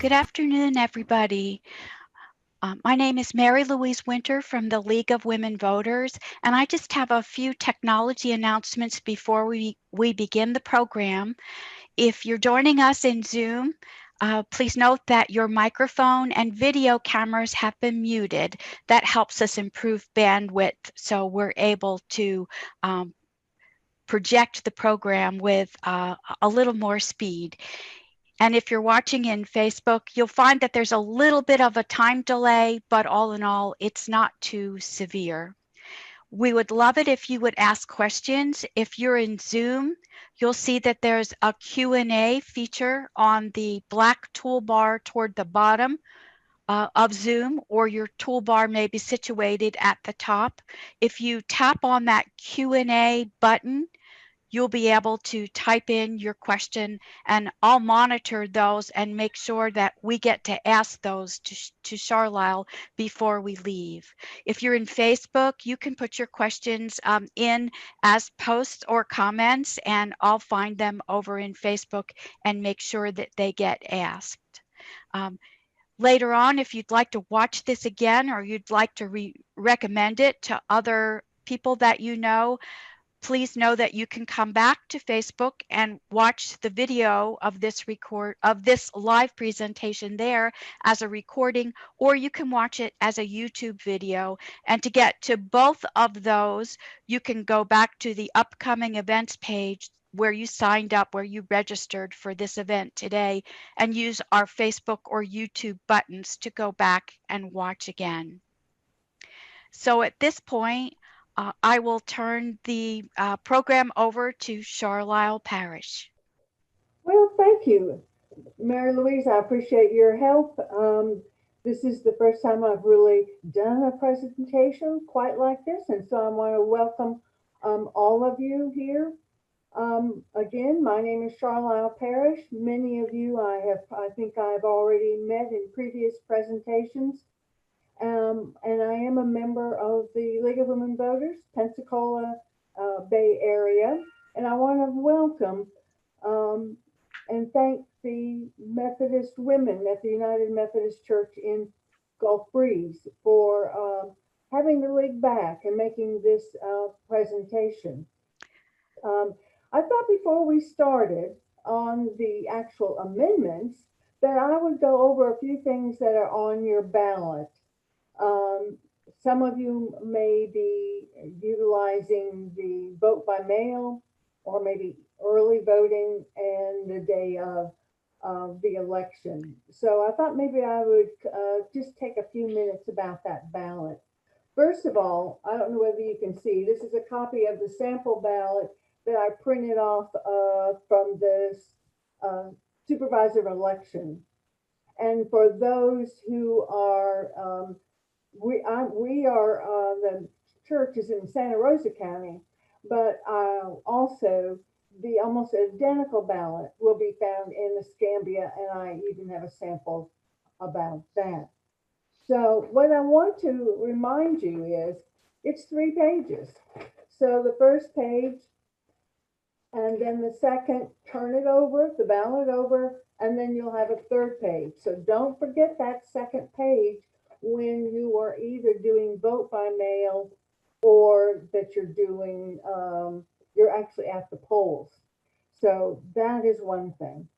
Good afternoon, everybody. My name is Mary Louise Winter from the League of Women Voters, and I just have a few technology announcements before we begin the program. If you're joining us in Zoom, please note that your microphone and video cameras have been muted. That helps us improve bandwidth so we're able to project the program with a little more speed. And if you're watching in Facebook, you'll find that there's a little bit of a time delay, but all in all, it's not too severe. We would love it if you would ask questions. If you're in Zoom, you'll see that there's a Q&A feature on the black toolbar toward the bottom of Zoom, or your toolbar may be situated at the top. If you tap on that Q&A button, you'll be able to type in your question, and I'll monitor those and make sure that we get to ask those to Charlisle before we leave. If you're in Facebook, you can put your questions in as posts or comments, and I'll find them over in Facebook and make sure that they get asked. Later on, if you'd like to watch this again or you'd like to recommend it to other people that you know, please know that you can come back to Facebook and watch the video of this live presentation there as a recording, or you can watch it as a YouTube video. And to get to both of those, you can go back to the upcoming events page where you signed up, where you registered for this event today, and use our Facebook or YouTube buttons to go back and watch again. So at this point, I will turn the program over to Charlisle Parish. Well, thank you, Mary Louise. I appreciate your help. This is the first time I've really done a presentation quite like this, and so I want to welcome all of you here. Again, my name is Charlisle Parish. Many of you I think I've already met in previous presentations. And I am a member of the League of Women Voters, Pensacola Bay Area, and I want to welcome um, and thank the Methodist women at the United Methodist Church in Gulf Breeze for having the league back and making this presentation. I thought before we started on the actual amendments that I would go over a few things that are on your ballot. Um, some of you may be utilizing the vote by mail or maybe early voting and the day of the election. So I thought maybe I would just take a few minutes about that ballot. First of all, I don't know whether you can see, this is a copy of the sample ballot that I printed off from this supervisor election. And for those who are we are the church is in Santa Rosa County, but also the almost identical ballot will be found in the Escambia, and I even have a sample about that. So what I want to remind you is it's 3 pages. So the first page, and then the second, turn it over, the ballot over, and then you'll have a third page. So don't forget that second page when you are either doing vote by mail or that you're actually at the polls. So that is one thing.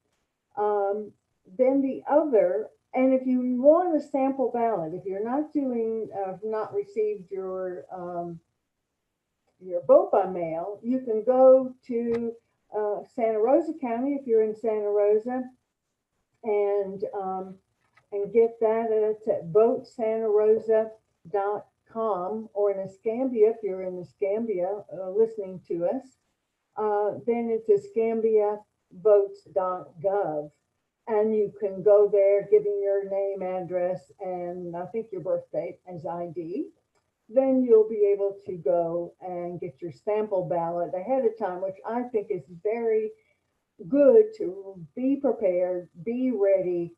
Then the other, and if you want a sample ballot, if you're not not received your vote by mail, you can go to Santa Rosa County if you're in Santa Rosa, and get that. It's at votesantarosa.com, or in Escambia if you're in Escambia listening to us. Then it's escambiavotes.gov, and you can go there giving your name, address, and I think your birth date as ID. Then you'll be able to go and get your sample ballot ahead of time, which I think is very good to be prepared, be ready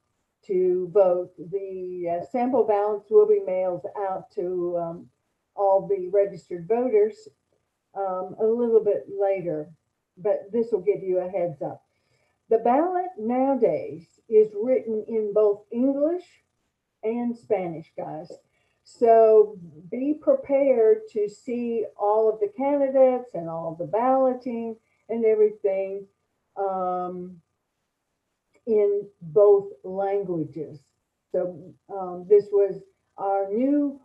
to vote. The sample ballots will be mailed out to all the registered voters a little bit later, but this will give you a heads up. The ballot nowadays is written in both English and Spanish, guys. So be prepared to see all of the candidates and all of the balloting and everything um, in both languages. So this was our new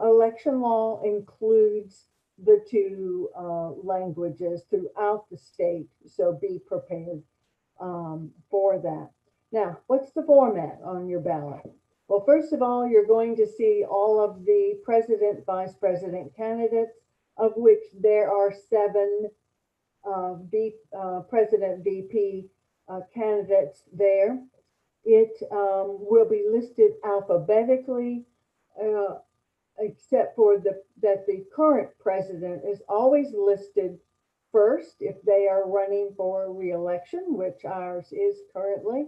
election law includes the two languages throughout the state. So be prepared for that. Now, what's the format on your ballot? Well, first of all, you're going to see all of the president, vice president candidates, of which there are seven president VP candidates there. It will be listed alphabetically, uh, except for that the current president is always listed first if they are running for reelection, which ours is currently.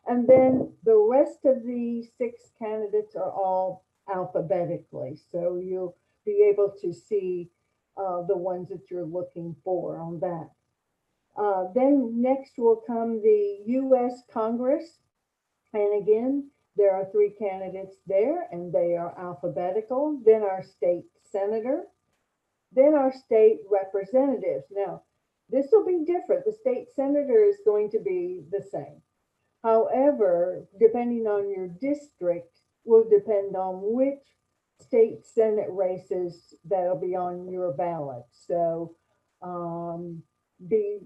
And then the rest of the six candidates are all alphabetically. So you'll be able to see the ones that you're looking for on that. Then next will come the U.S. Congress. And again, there are three candidates there, and they are alphabetical. Then our state senator, then our state representatives. Now, this will be different. The state senator is going to be the same. However, depending on your district, will depend on which state senate races that'll be on your ballot. So be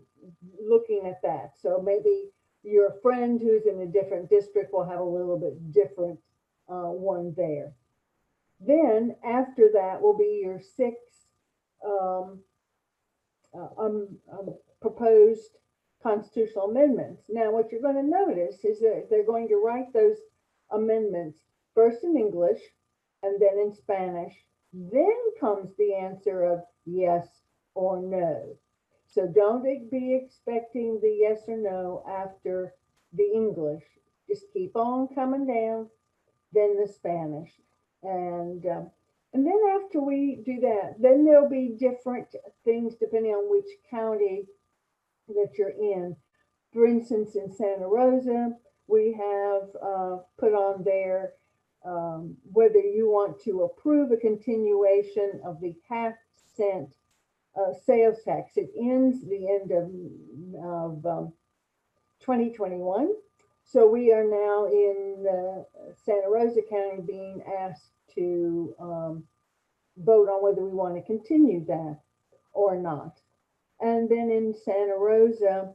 looking at that. So maybe your friend who's in a different district will have a little bit different one there. Then after that will be your six um, proposed constitutional amendments. Now, what you're going to notice is that they're going to write those amendments first in English and then in Spanish. Then comes the answer of yes or no. So don't be expecting the yes or no after the English. Just keep on coming down, then the Spanish. And then after we do that, then there'll be different things depending on which county that you're in. For instance, in Santa Rosa, we have put on there whether you want to approve a continuation of the half-cent sales tax. It ends the end of 2021. So we are now in Santa Rosa County being asked to vote on whether we want to continue that or not. And then in Santa Rosa,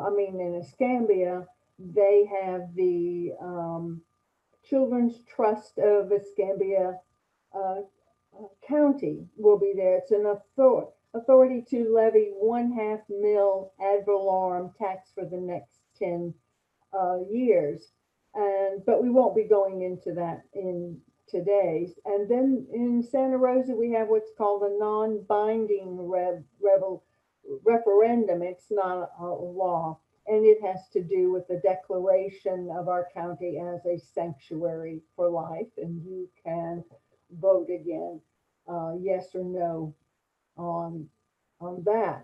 in Escambia, they have the Children's Trust of Escambia uh, County will be there. It's an authority to levy 1/2 mil ad valorem tax for the next 10 years. But we won't be going into that in today's. And then in Santa Rosa, we have what's called a non-binding referendum. It's not a law, and it has to do with the declaration of our county as a sanctuary for life, and you can vote again, yes or no on that.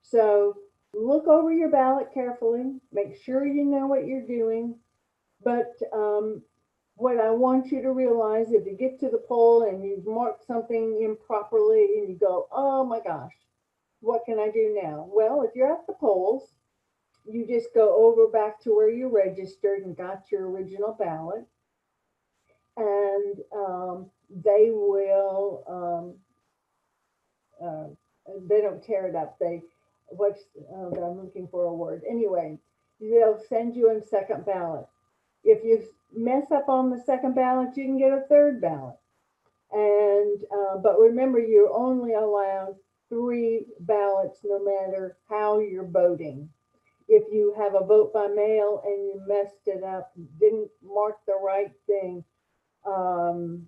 So look over your ballot carefully. Make sure you know what you're doing. But what I want you to realize, if you get to the poll and you've marked something improperly and you go, oh my gosh, what can I do now? Well, if you're at the polls, you just go over back to where you registered and got your original ballot, and they will uh, they don't tear it up. What's I'm looking for a word. Anyway, they'll send you a second ballot. If you mess up on the second ballot, you can get a third ballot. And but remember, you're only allowed 3 ballots, no matter how you're voting. If you have a vote by mail and you messed it up, didn't mark the right thing, um,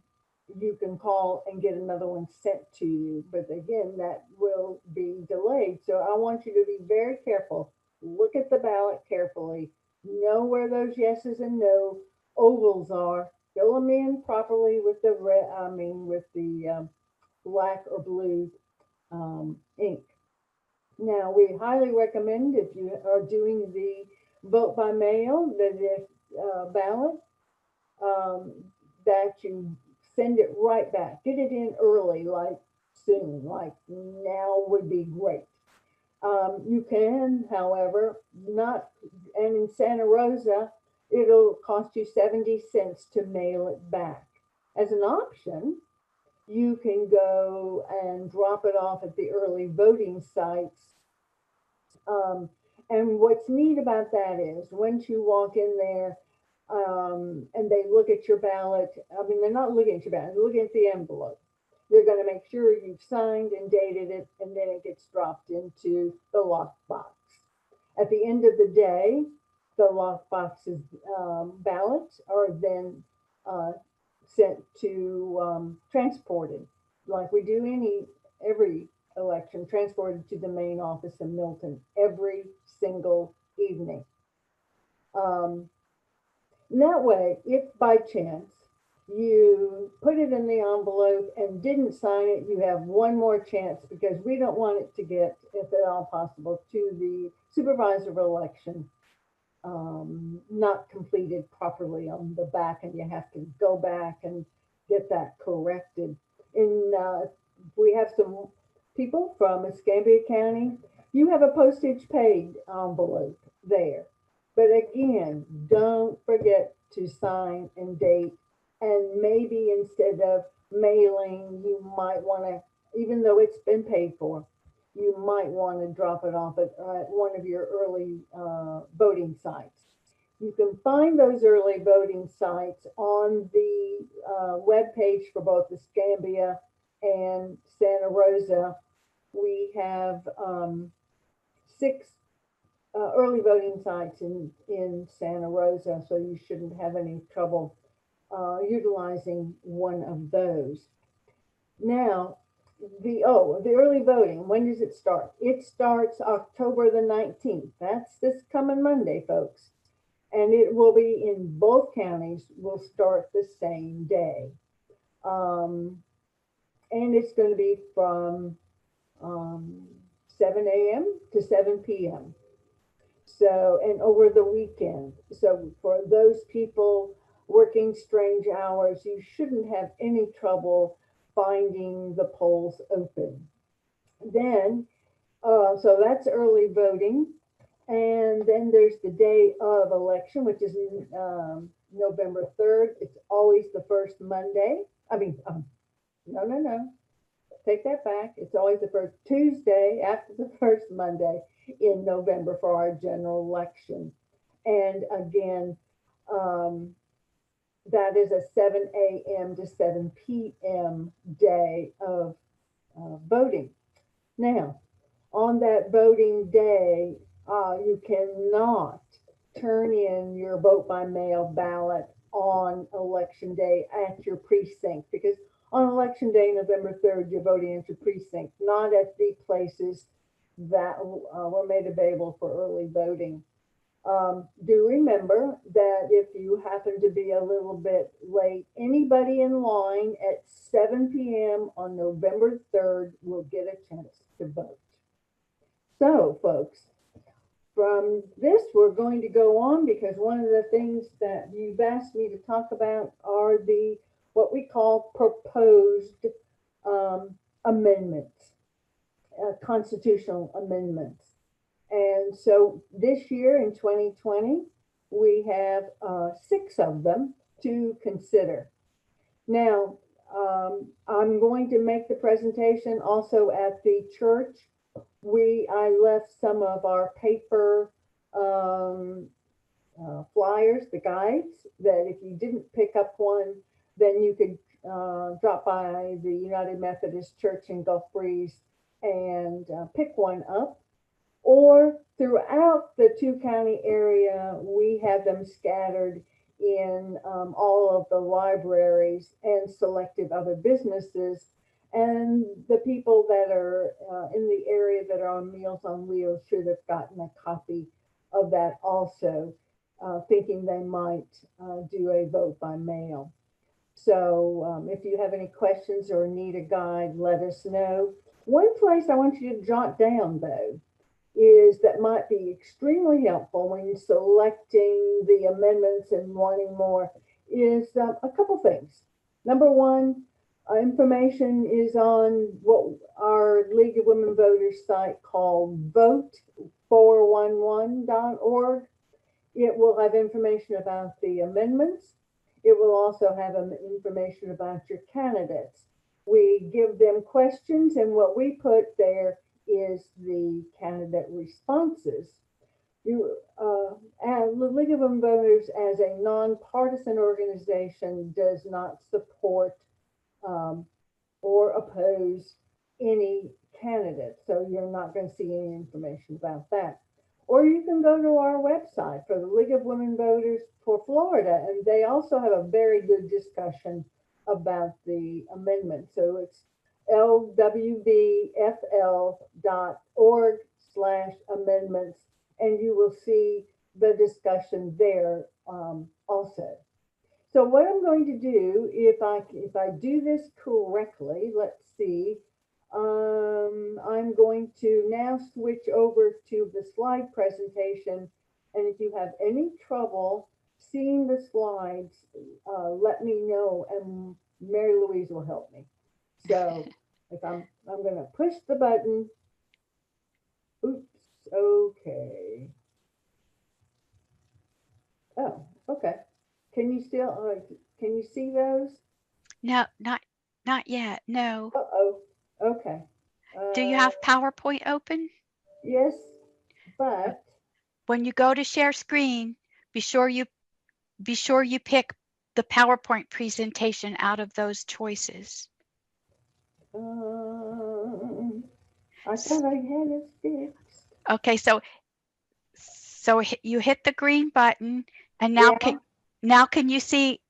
you can call and get another one sent to you. But again, that will be delayed. So I want you to be very careful. Look at the ballot carefully. Know where those yeses and no ovals are. Fill them in properly with the red. With the black or blue ink. Now, we highly recommend if you are doing the vote by mail, that if ballot, um, that you send it right back. Get it in early, like soon, like now would be great. You can, however, not, and in Santa Rosa, it'll cost you 70 cents to mail it back. As an option, you can go and drop it off at the early voting sites. Um, and what's neat about that is once you walk in there, and they look at your ballot, I mean, they're not looking at your ballot, they're looking at the envelope. They're going to make sure you've signed and dated it, and then it gets dropped into the lockbox. At the end of the day, the lockbox's ballots are then uh, sent to transported, like we do every election, transported to the main office in Milton every single evening. Um, and that way, if by chance you put it in the envelope and didn't sign it, you have one more chance, because we don't want it to get, if at all possible, to the supervisor of election not completed properly on the back, and you have to go back and get that corrected. In We have some people from Escambia County. You have a postage paid envelope there, but again, don't forget to sign and date. And maybe instead of mailing, you might want to, even though it's been paid for, you might want to drop it off at one of your early voting sites. You can find those early voting sites on the web page for both Escambia and Santa Rosa. We have six early voting sites in Santa Rosa, so you shouldn't have any trouble utilizing one of those. Now, the early voting, when does it start? It starts October the 19th. That's this coming Monday, folks. And it will be in both counties, will start the same day. Um, and it's going to be from um, 7 a.m. to 7 p.m. So, and over the weekend. So, for those people working strange hours, you shouldn't have any trouble finding the polls open. Then, so that's early voting. And then there's the day of election, which is November 3rd. It's always the first Monday. No. Take that back. It's always the first Tuesday after the first Monday in November for our general election. And again, um, that is a 7 a.m. to 7 p.m. day of voting. Now, on that voting day, you cannot turn in your vote by mail ballot on election day at your precinct, because on election day, November 3rd, you're voting at your precinct, not at the places that were made available for early voting. Do remember that if you happen to be a little bit late, anybody in line at 7 p.m. on November 3rd will get a chance to vote. So, folks, from this, we're going to go on, because one of the things that you've asked me to talk about are the what we call proposed amendments, constitutional amendments. And so this year in 2020, we have six of them to consider. Now, I'm going to make the presentation also at the church. I left some of our paper flyers, the guides, that if you didn't pick up one, then you could drop by the United Methodist Church in Gulf Breeze and pick one up. Or throughout the two-county area, we have them scattered in all of the libraries and selected other businesses. And the people that are in the area that are on Meals on Wheels should have gotten a copy of that also, thinking they might do a vote by mail. So if you have any questions or need a guide, let us know. One place I want you to jot down, though, is that might be extremely helpful when selecting the amendments and wanting more is a couple things. Number one, information is on what our League of Women Voters site called vote411.org. It will have information about the amendments. It will also have information about your candidates. We give them questions, and what we put there is the candidate responses. And the League of Women Voters, as a nonpartisan organization, does not support um, or oppose any candidate. So you're not going to see any information about that. Or you can go to our website for the League of Women Voters for Florida, and they also have a very good discussion about the amendment. So it's lwvfl.org/amendments, and you will see the discussion there also. So what I'm going to do, if I do this correctly, let's see. I'm going to now switch over to the slide presentation. And if you have any trouble seeing the slides, let me know, and Mary Louise will help me. So if I'm going to push the button. Oops. Okay. Oh, okay. Can you still can you see those? No, not yet. No. Uh-oh. Okay. Do you Uh, have PowerPoint open? yes, Uh, but When you go to share screen, be sure you pick the PowerPoint presentation out of those choices. um, I thought I had it fixed. Okay, so you hit the green button, and Yeah. now can you see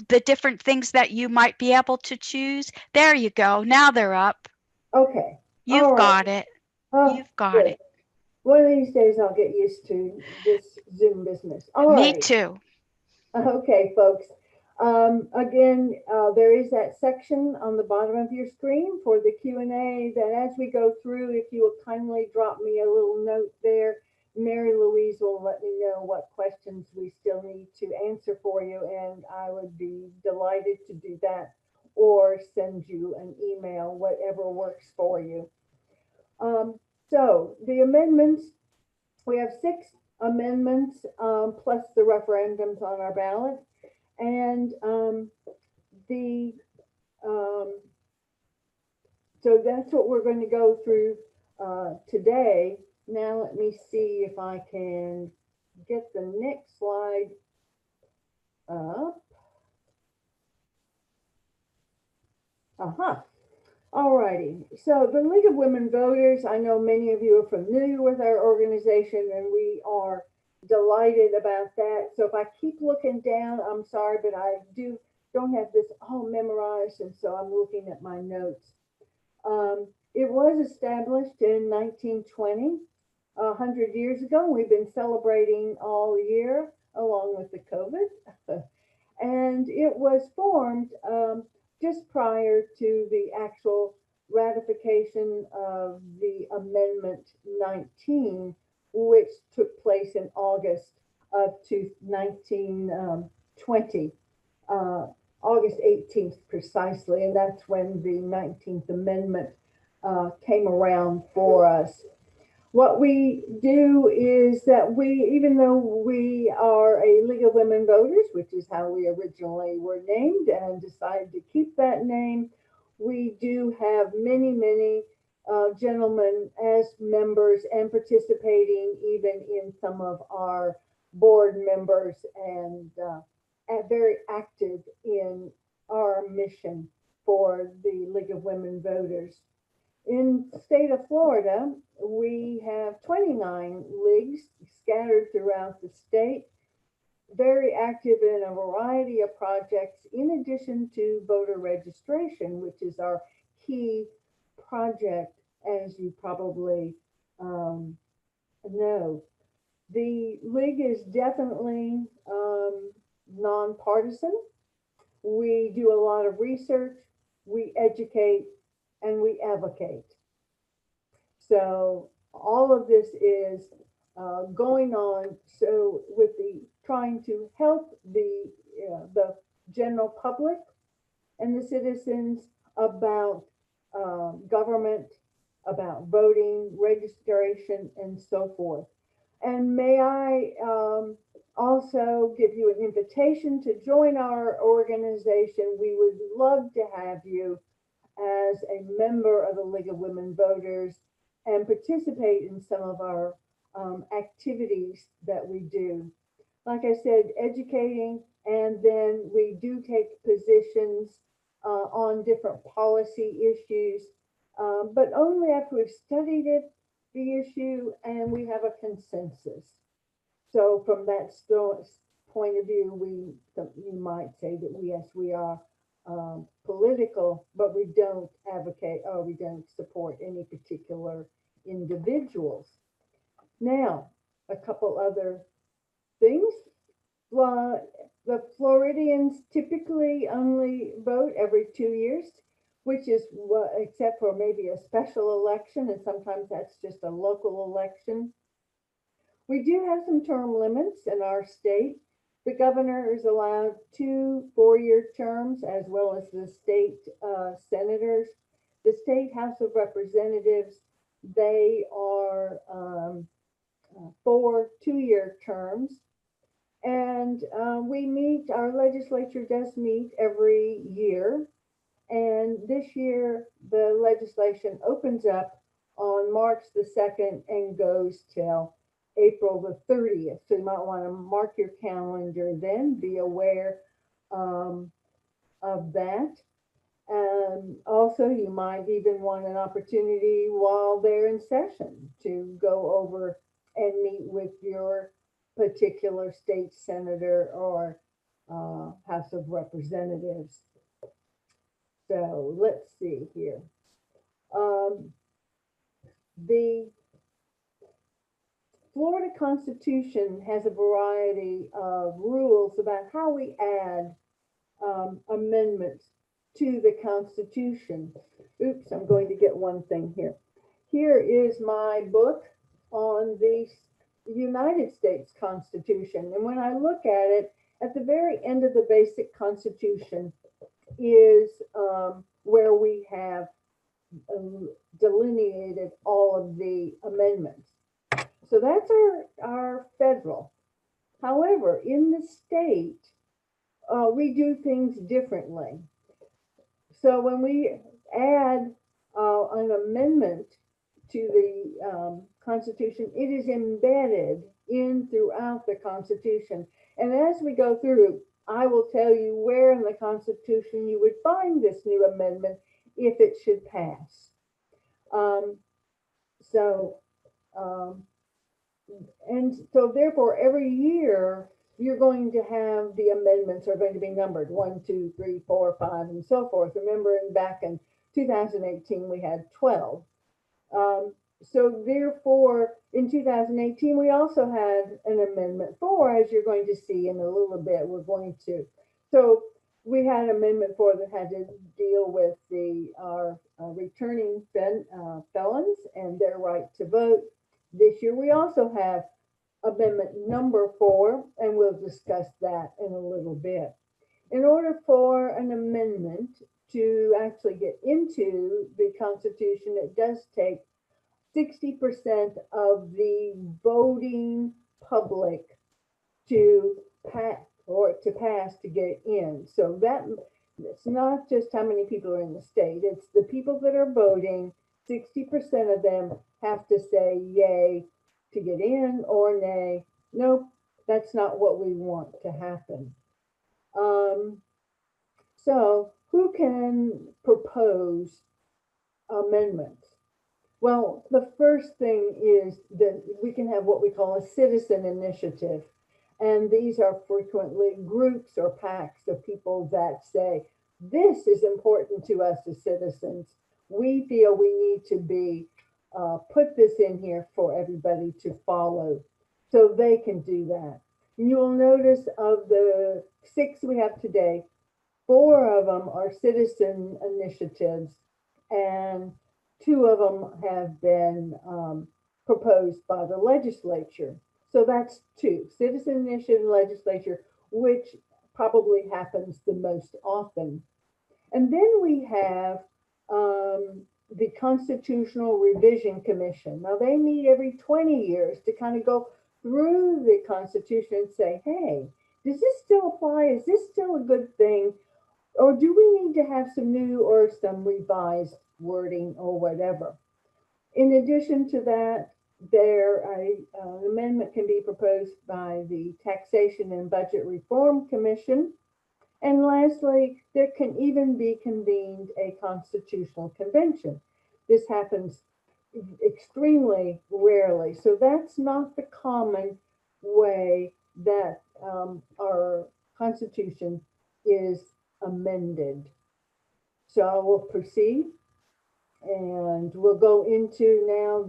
the different things that you might be able to choose? There you go. Now they're up. Okay. You've All right. got it. Oh, You've got good. it. One of these days I'll get used to this Zoom business. All Me righty. too. Okay, folks. Again, there is that section on the bottom of your screen for the Q&A that as we go through, if you will kindly drop me a little note there, Mary Louise will let me know what questions we still need to answer for you, and I would be delighted to do that or send you an email, whatever works for you. So the amendments, we have 6 amendments plus the referendums on our ballot. And the so that's what we're going to go through today. Now let me see if I can get the next slide up. All righty. So the League of Women Voters, I know many of you are familiar with our organization, and we are delighted about that. So if I keep looking down, I'm sorry, but I don't have this all memorized, and so I'm looking at my notes. It was established in 1920, 100 years ago. We've been celebrating all year along with the COVID. And it was formed just prior to the actual ratification of the Amendment 19, which took place in August of 1920, August 18th precisely, and that's when the 19th Amendment came around for us. What we do is that even though we are a League of Women Voters, which is how we originally were named and decided to keep that name, we do have many, many gentlemen as members and participating even in some of our board members and very active in our mission for the League of Women Voters. In the state of Florida, we have 29 leagues scattered throughout the state, very active in a variety of projects, in addition to voter registration, which is our key project, as you probably know. The league is definitely nonpartisan. We do a lot of research, we educate, and we advocate. So all of this is going on. So with the trying to help the general public and the citizens about government, about voting, registration, and so forth. And may I also give you an invitation to join our organization? We would love to have you as a member of the League of Women Voters and participate in some of our activities that we do. Like I said, educating, and then we do take positions on different policy issues, but only after we've studied it, the issue, and we have a consensus. So from that point of view, you might say that yes, we are political, but we don't advocate or we don't support any particular individuals. Now, a couple other things. The Floridians typically only vote every 2 years, which is except for maybe a special election, and sometimes that's just a local election. We do have some term limits in our state. The governor is allowed 2 4-year terms, as well as the state senators. The state House of Representatives, they are 4 2-year terms. And our legislature does meet every year. And this year, the legislation opens up on March the 2nd and goes till April the 30th. So you might want to mark your calendar then, be aware of that. Also, you might even want an opportunity while they're in session to go over and meet with your particular state senator or House of Representatives. So let's see here. The Florida Constitution has a variety of rules about how we add amendments to the Constitution. Oops, I'm going to get one thing here. Here is my book on the United States Constitution. And when I look at it, at the very end of the basic Constitution is where we have delineated all of the amendments. So that's our federal. However, in the state, we do things differently. So when we add an amendment to the Constitution, it is embedded in throughout the Constitution. And as we go through, I will tell you where in the Constitution you would find this new amendment if it should pass. So, um, and so therefore, every year you're going to have the amendments are going to be numbered 1, 2, 3, 4, 5, and so forth. Remembering back in 2018, we had 12. So therefore, in 2018, we also had an amendment 4, as you're going to see in a little bit. We're going to. So we had amendment 4 that had to deal with our returning felons and their right to vote. This year, we also have amendment number 4, and we'll discuss that in a little bit. In order for an amendment to actually get into the Constitution, it does take 60% of the voting public to pass to get in. So that it's not just how many people are in the state, it's the people that are voting. 60% of them have to say yay to get in or nay. Nope, that's not what we want to happen. So who can propose amendments? Well, the first thing is that we can have what we call a citizen initiative. And these are frequently groups or packs of people that say, this is important to us as citizens. We feel we need to put this in here for everybody to follow. So they can do that. And you will notice of the 6 we have today, 4 of them are citizen initiatives, and 2 of them have been proposed by the legislature. So that's two, citizen initiative legislature, which probably happens the most often. And then we have the Constitutional Revision Commission. Now, they meet every 20 years to kind of go through the Constitution and say, hey, does this still apply? Is this still a good thing? Or do we need to have some new or some revised wording or whatever? In addition to that, an amendment can be proposed by the Taxation and Budget Reform Commission. And lastly, there can even be convened a constitutional convention. This happens extremely rarely. So that's not the common way that our Constitution is amended. So I will proceed, and we'll go into now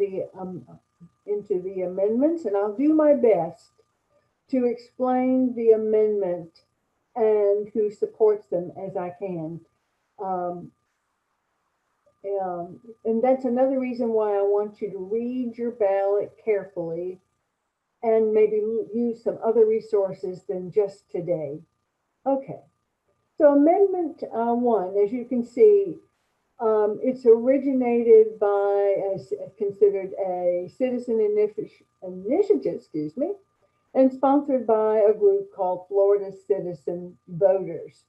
into the amendments, and I'll do my best to explain the amendment and who supports them as I can. Um, and that's another reason why I want you to read your ballot carefully and maybe use some other resources than just today. Okay, so Amendment 1, as you can see, it's originated by, considered a citizen initiative, excuse me, and sponsored by a group called Florida Citizen Voters.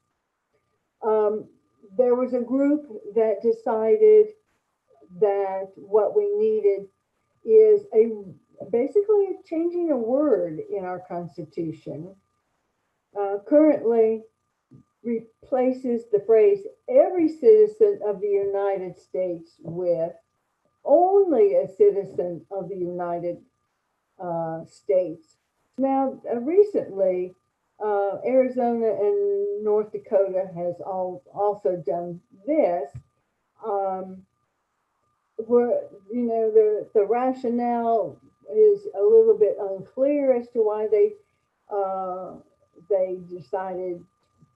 There was a group that decided that what we needed is basically changing a word in our Constitution. Currently replaces the phrase every citizen of the United States with only a citizen of the United States. Now, recently, Arizona and North Dakota has also done this. Um, where the rationale is a little bit unclear as to why they decided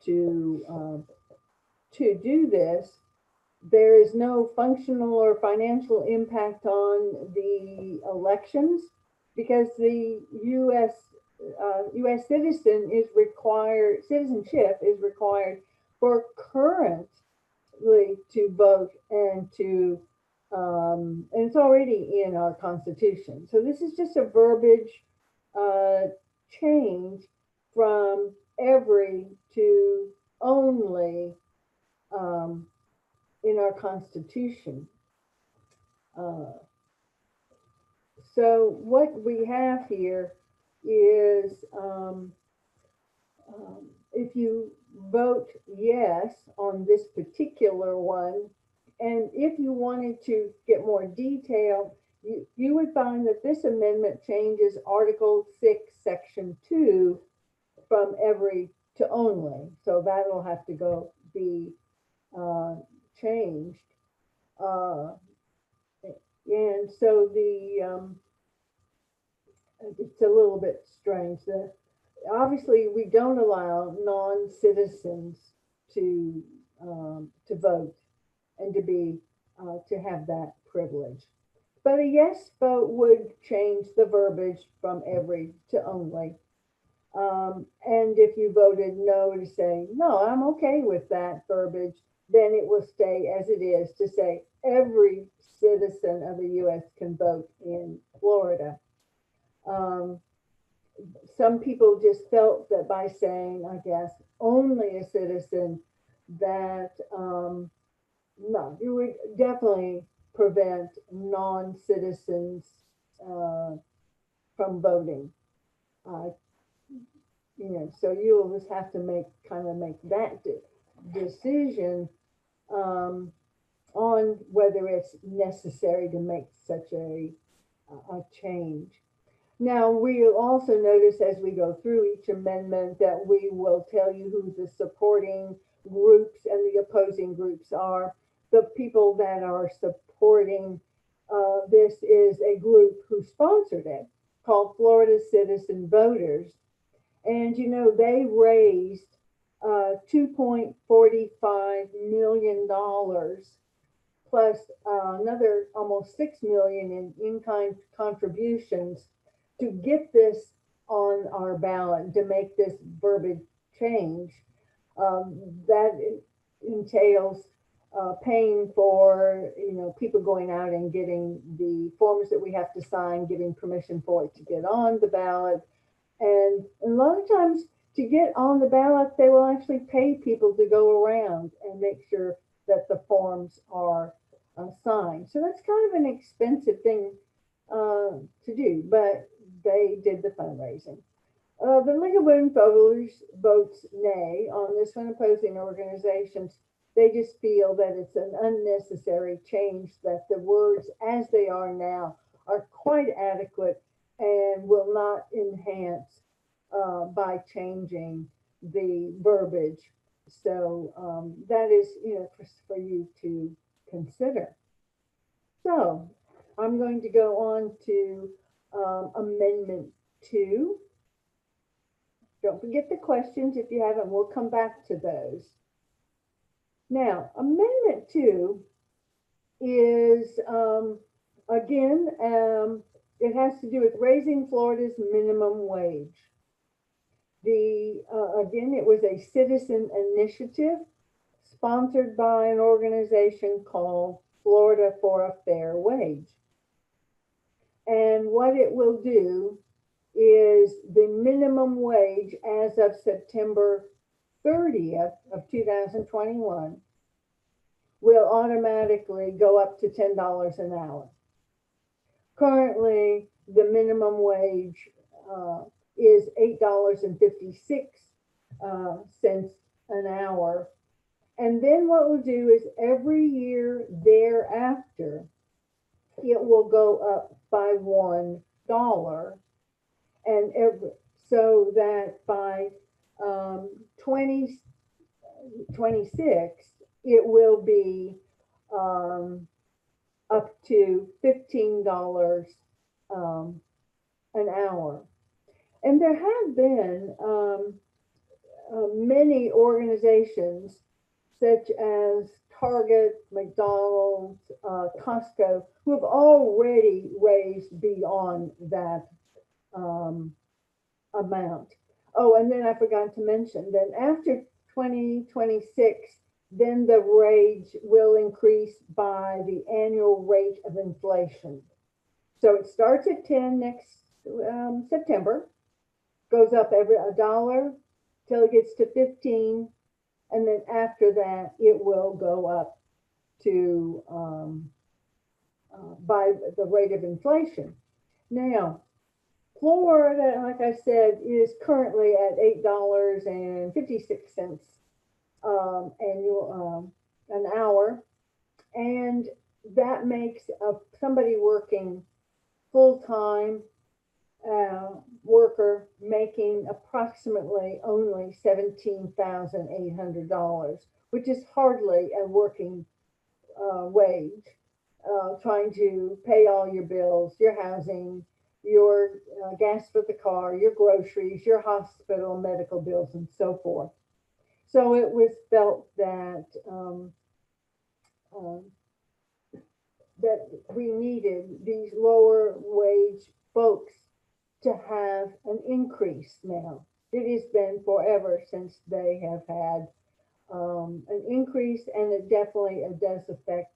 to do this. There is no functional or financial impact on the elections because the U.S. citizenship is required for currently to vote and it's already in our Constitution. So this is just a verbiage change from every to only in our Constitution. Uh, so what we have here is if you vote yes on this particular one, and if you wanted to get more detail, you would find that this amendment changes Article 6, Section 2 from every to only. So that'll have to go be changed. And so it's a little bit strange. Obviously, we don't allow non-citizens to vote and to have that privilege. But a yes vote would change the verbiage from every to only. And if you voted no to say, no, I'm okay with that verbiage, then it will stay as it is to say every citizen of the U.S. can vote in Florida. Some people just felt that by saying, I guess, only a citizen, that no, you would definitely prevent non-citizens from voting. So you will just have to make that decision on whether it's necessary to make such a change. Now, we'll also notice as we go through each amendment that we will tell you who the supporting groups and the opposing groups are. The people that are supporting this is a group who sponsored it called Florida Citizen Voters. And, they raised $2.45 million plus another almost 6 million in-kind contributions to get this on our ballot, to make this verbiage change. That entails paying for, people going out and getting the forms that we have to sign, giving permission for it to get on the ballot. And a lot of times to get on the ballot, they will actually pay people to go around and make sure that the forms are signed. So that's kind of an expensive thing to do, but they did the fundraising. The League of Women Voters votes nay on this one, opposing organizations. They just feel that it's an unnecessary change, that the words as they are now are quite adequate and will not enhance by changing the verbiage. So that is, for you to consider. So I'm going to go on to Amendment 2. Don't forget the questions if you haven't. We'll come back to those. Now, Amendment 2 is, again, it has to do with raising Florida's minimum wage. Again, it was a citizen initiative sponsored by an organization called Florida for a Fair Wage. And what it will do is the minimum wage as of September 30th of 2021 will automatically go up to $10 an hour. Currently, the minimum wage is $8.56 an hour. And then what we'll do is every year thereafter, it will go up by $1. And so that by 2026, it will be up to $15 an hour. And there have been many organizations such as Target, McDonald's, Costco, who have already raised beyond that amount. Oh, and then I forgot to mention that after 2026, then the wage will increase by the annual rate of inflation. So it starts at 10 next September, goes up every $1 till it gets to 15, and then after that it will go up to by the rate of inflation. Now, Florida, like I said, is currently at $8.56 an hour, and that makes somebody working full-time worker making approximately only $17,800, which is hardly a working wage. Trying to pay all your bills, your housing, your gas for the car, your groceries, your hospital, medical bills, and so forth. So it was felt that that we needed these lower wage folks to have an increase now. It has been forever since they have had an increase, and it definitely does affect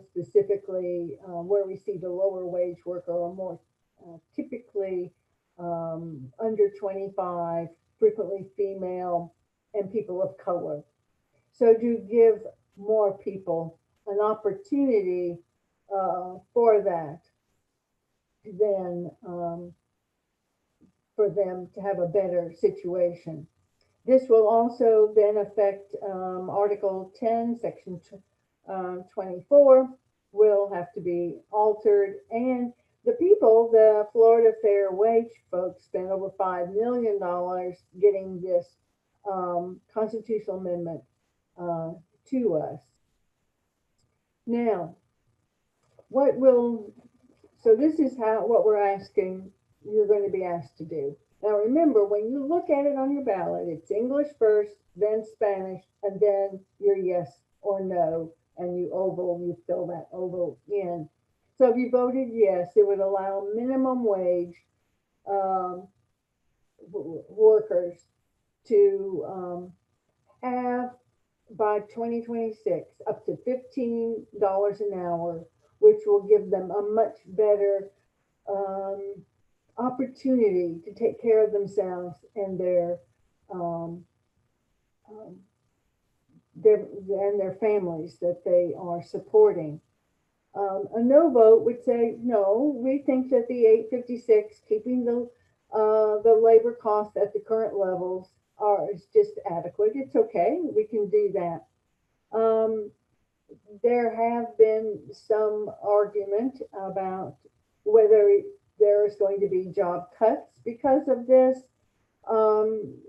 specifically where we see the lower wage worker or more typically under 25, frequently female, and people of color. So to give more people an opportunity for that, then for them to have a better situation. This will also then affect Article 10, Section 24 will have to be altered. And the Florida Fair Wage folks, spent over $5 million getting this constitutional amendment to us. Now, so this is what we're asking, you're going to be asked to do. Now remember, when you look at it on your ballot, it's English first, then Spanish, and then your yes or no and you fill that oval in. So if you voted yes, it would allow minimum wage um, workers to have by 2026 up to $15 an hour, which will give them a much better um, opportunity to take care of themselves um, um, their families that they are supporting. A no vote would say no. We think that the 856, keeping the labor costs at the current levels, is just adequate. It's okay. We can do that. Um, there have been some argument about whether there is going to be job cuts because of this.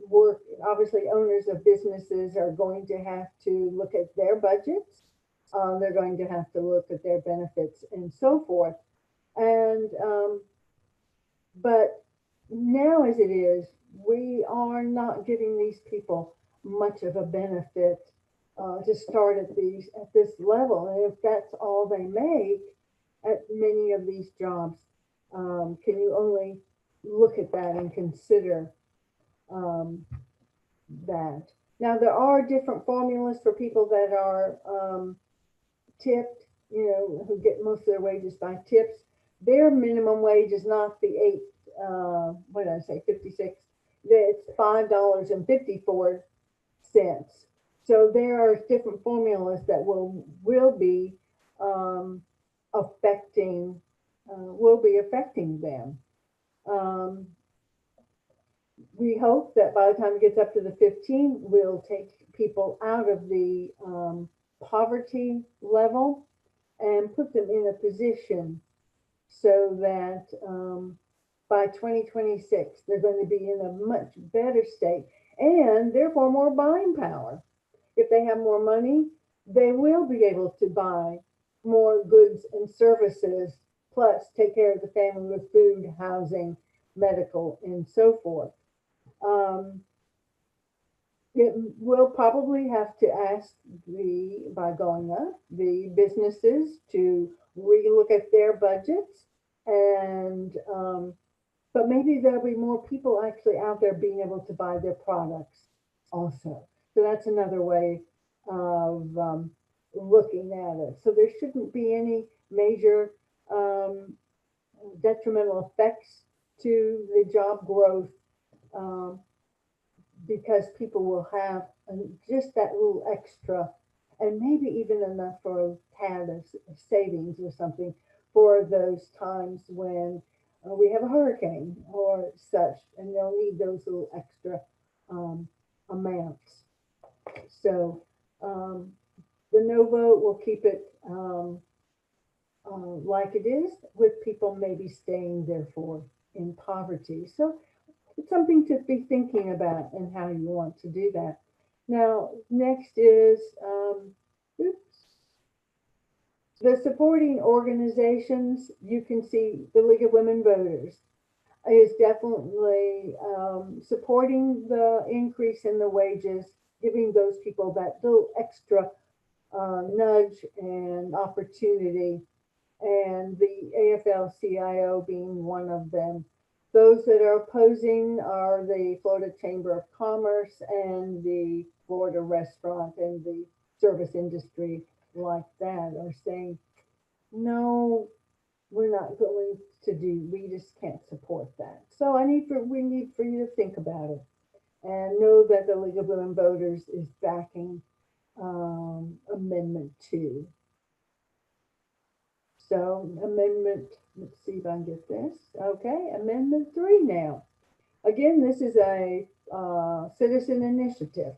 Work obviously owners of businesses are going to have to look at their budgets. They're going to have to look at their benefits and so forth. And but now as it is, we are not giving these people much of a benefit to start at this level. And if that's all they make at many of these jobs, can you only look at that and consider um, that? Now there are different formulas for people that are tipped, who get most of their wages by tips. Their minimum wage is not the what did I say, 56. It's $5.54. So there are different formulas that will be um, affecting them. Um, we hope that by the time it gets up to the 15, we'll take people out of the poverty level and put them in a position so that by 2026, they're going to be in a much better state and therefore more buying power. If they have more money, they will be able to buy more goods and services, plus take care of the family with food, housing, medical, and so forth. Um, it will probably have to ask by going up, the businesses to relook at their budgets and, but maybe there'll be more people actually out there being able to buy their products also. So that's another way of looking at it. So there shouldn't be any major um, detrimental effects to the job growth um, because people will have just that little extra and maybe even enough for a tad of savings or something for those times when we have a hurricane or such, and they'll need those little extra um, amounts. So the no vote will keep it like it is, with people maybe staying therefore in poverty. So it's something to be thinking about and how you want to do that. Now, next is oops, the supporting organizations. You can see the League of Women Voters is definitely supporting the increase in the wages, giving those people that little extra nudge and opportunity, and the AFL-CIO being one of them. Those that are opposing are the Florida Chamber of Commerce and the Florida restaurant and the service industry like that are saying, no, we're not going to do, we just can't support that. So we need for you to think about it and know that the League of Women Voters is backing Amendment 2. So let's see if I can get this. Okay, Amendment 3 now. Again, this is a citizen initiative,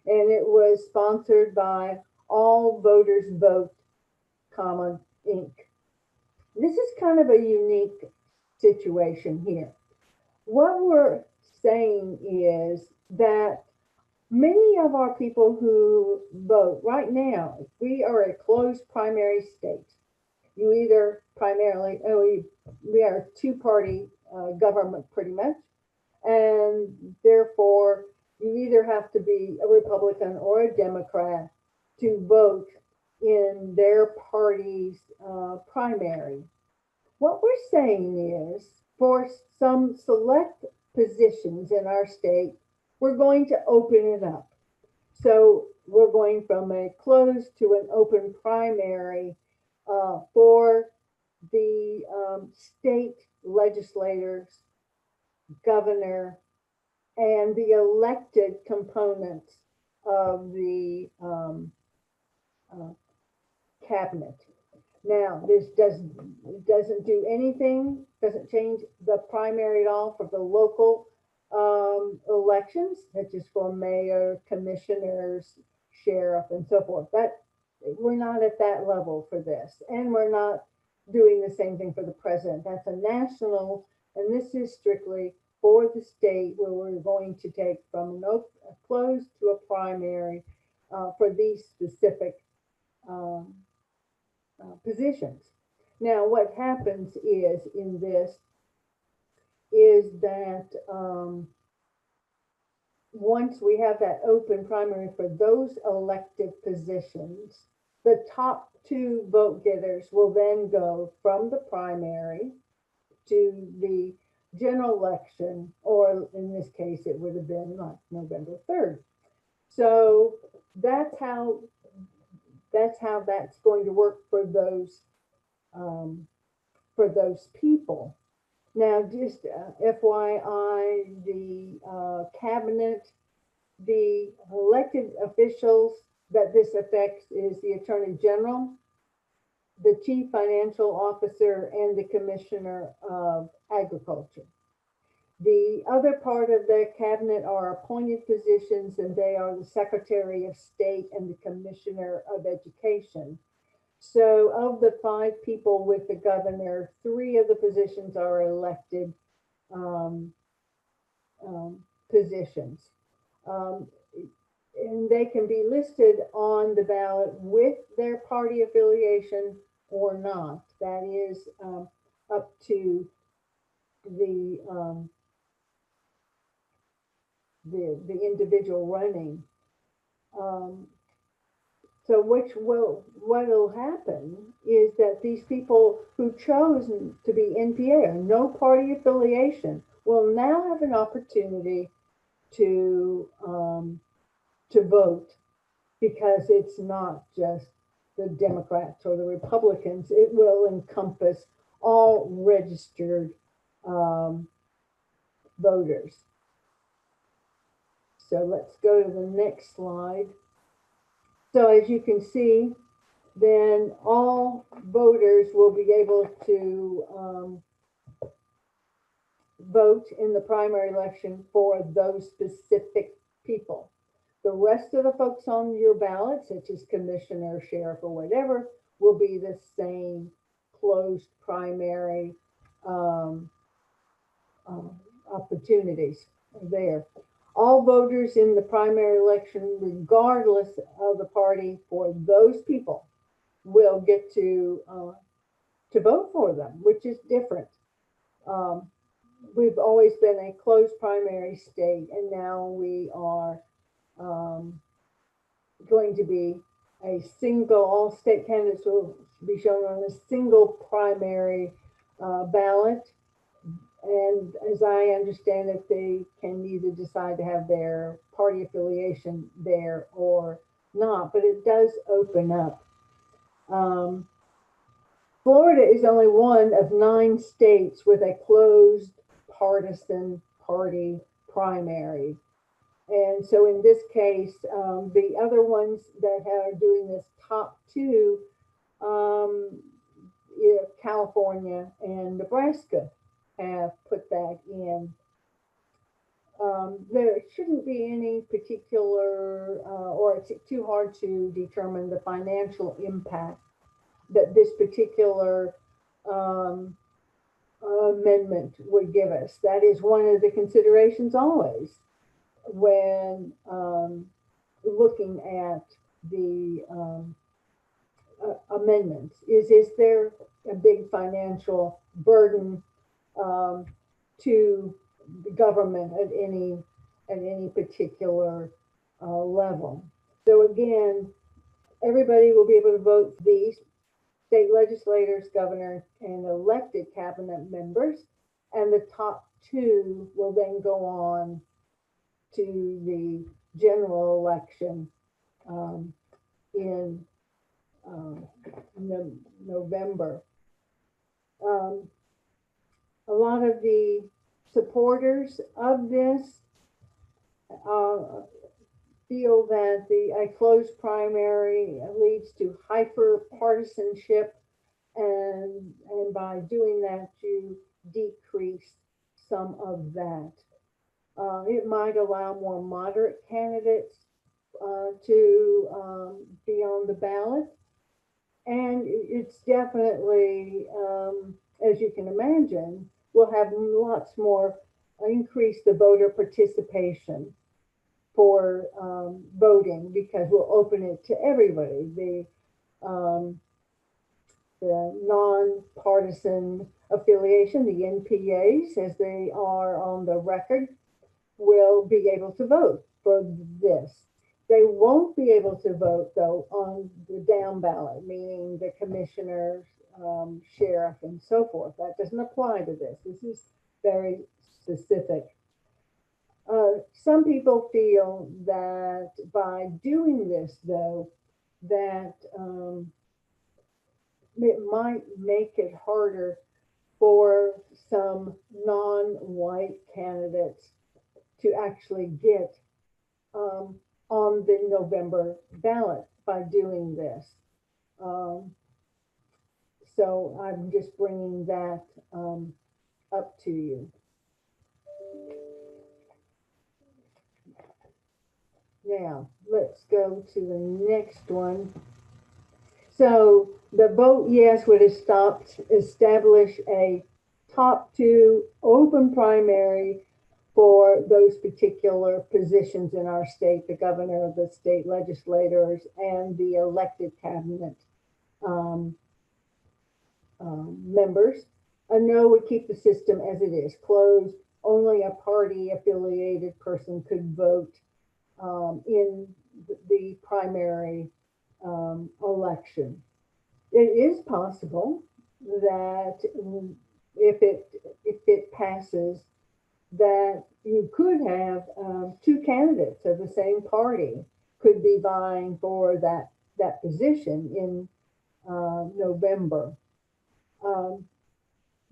and it was sponsored by All Voters Vote, Inc. This is kind of a unique situation here. What we're saying is that many of our people who vote right now, we are a closed primary state. You either primarily, we are a two-party government pretty much, and therefore you either have to be a Republican or a Democrat to vote in their party's primary. What we're saying is, for some select positions in our state, we're going to open it up. So we're going from a closed to an open primary for the state legislators, governor, and the elected components of the uh, cabinet. Now, this doesn't do anything, doesn't change the primary at all for the local elections, such as for mayor, commissioners, sheriff, and so forth. That we're not at that level for this, and we're not doing the same thing for the president. That's a national, and this is strictly for the state, where we're going to take from a closed to a primary for these specific um, positions. Now, what happens is in this is that once we have that open primary for those elected positions, the top two vote getters will then go from the primary to the general election, or in this case, it would have been like November 3rd. So that's how that's going to work um, for those people. Now, just FYI, the cabinet, the elected officials that this affects is the Attorney General, the Chief Financial Officer, and the Commissioner of Agriculture. The other part of the cabinet are appointed positions, and they are the Secretary of State and the Commissioner of Education. So, of the five people with the governor, three of the positions are elected um, positions. Um, and they can be listed on the ballot with their party affiliation or not. That is up to the, the individual running. Um, So what will happen is that these people who chose to be NPA or no party affiliation will now have an opportunity to vote, because it's not just the Democrats or the Republicans. It will encompass all registered um, voters. So let's go to the next slide. So as you can see, then all voters will be able to vote in the primary election for those specific people. The rest of the folks on your ballot, such as commissioner, sheriff, or whatever, will be the same closed primary um, um, opportunities there. All voters in the primary election, regardless of the party, for those people will get to vote for them, which is different. Um, we've always been a closed primary state, and now we are going to be a single. All state candidates will be shown on a single primary ballot, and as I understand it, they can either decide to have their party affiliation there or not. But it does open up. Um, Florida is only one of 9 states with a closed partisan party primary. And so in this case, the other ones that are doing this top two, um, California and Nebraska have put that in. There shouldn't be any particular, or it's too hard to determine the financial impact that this particular um, amendment would give us. That is one of the considerations always when looking at the amendments. Is there a big financial burden to the government at any particular level? So again, everybody will be able to vote for these state legislators, governor, and elected cabinet members. And the top two will then go on to the general election um, in November. Um, a lot of the supporters of this uh, feel that a closed primary leads to hyper partisanship, and by doing that, you decrease some of that. It might allow more moderate candidates to be on the ballot. And it's definitely, as you can imagine, will have lots more increase the voter participation for voting, because we'll open it to everybody. The nonpartisan affiliation, the NPAs, as they are on the record, will be able to vote for this. They won't be able to vote, though, on the down ballot, meaning the commissioners, sheriff, and so forth. That doesn't apply to this. This is very specific. Some people feel that by doing this, though, that it might make it harder for some non-white candidates to actually get on the November ballot by doing this. Um, so I'm just bringing that up to you. Now, let's go to the next one. So the vote yes would establish a top two open primary for those particular positions in our state, the governor, the state legislators, and the elected cabinet um, members. A no would keep the system as it is, closed. Only a party affiliated person could vote in the primary election. It is possible that if it passes, that you could have two candidates of the same party could be vying for that position in November. Um,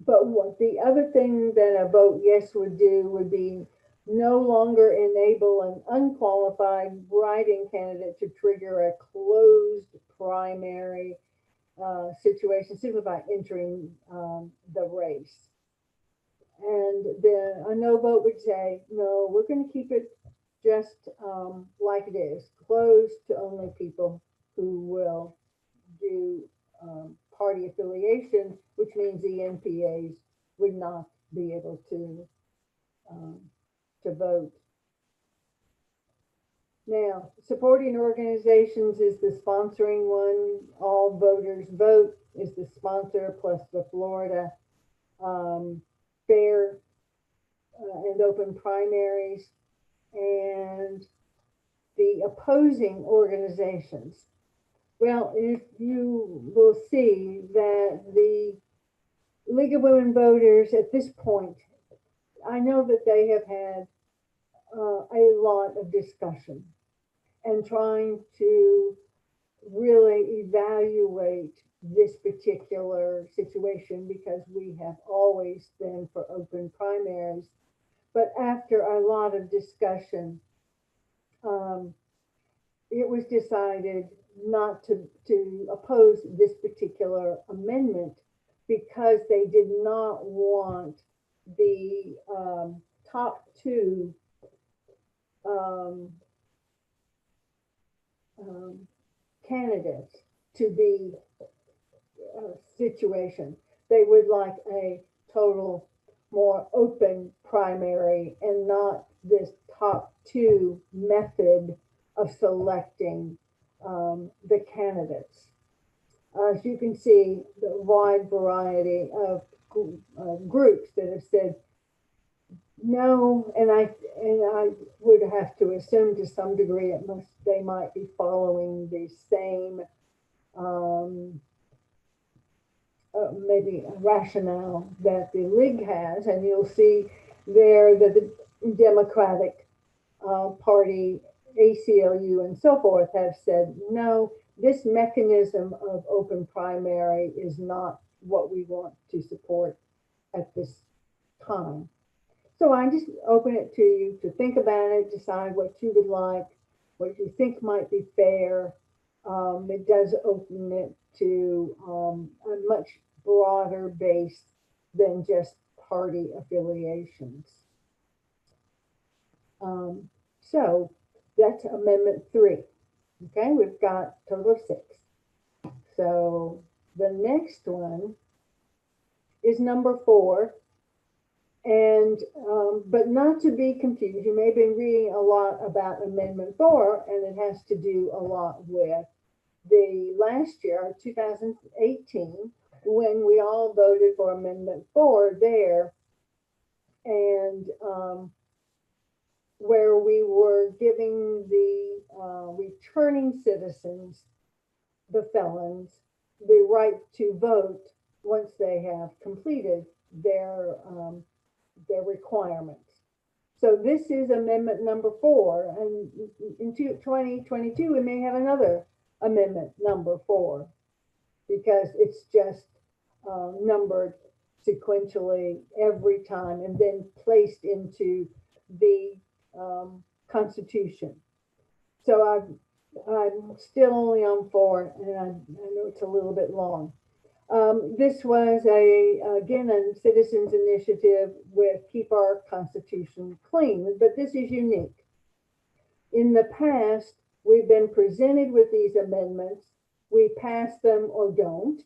but what the other thing that a vote yes would do would be no longer enable an unqualified write-in candidate to trigger a closed primary situation simply by entering the race. And then a no vote would say, no, we're going to keep it just like it is, closed to only people who will do party affiliation, which means the NPAs would not be able to vote. Now, supporting organizations is the sponsoring one. All voters vote is the sponsor, plus the Florida fair and open primaries, and the opposing organizations. Well, if you will see that the League of Women Voters at this point, I know that they have had a lot of discussion and trying to really evaluate this particular situation, because we have always been for open primaries. But after a lot of discussion, it was decided not to oppose this particular amendment, because they did not want the top two um, um, candidates to be a situation. They would like a total more open primary and not this top two method of selecting the candidates. As you can see, the wide variety of groups that have said No, and I would have to assume to some degree they might be following the same um, maybe a rationale that the league has, and you'll see there that the Democratic Party, ACLU, and so forth have said no. This mechanism of open primary is not what we want to support at this time. So I just open it to you to think about it, decide what you would like, what you think might be fair. It does open it to a much broader base than just party affiliations. Um, so that's Amendment 3. Okay, we've got a total of 6. So the next one is number 4. And but not to be confused, you may have been reading a lot about Amendment 4, and it has to do a lot with the last year, 2018, when we all voted for Amendment 4 there, and where we were giving the returning citizens, the felons, the right to vote once they have completed their requirements. So this is amendment number 4, and in 2022 we may have another amendment number 4 because it's just numbered sequentially every time and then placed into the Constitution. So I'm still only on 4, and I know it's a little bit long. This was again a citizens initiative with Keep Our Constitution Clean, but this is unique. In the past, we've been presented with these amendments. We pass them or don't,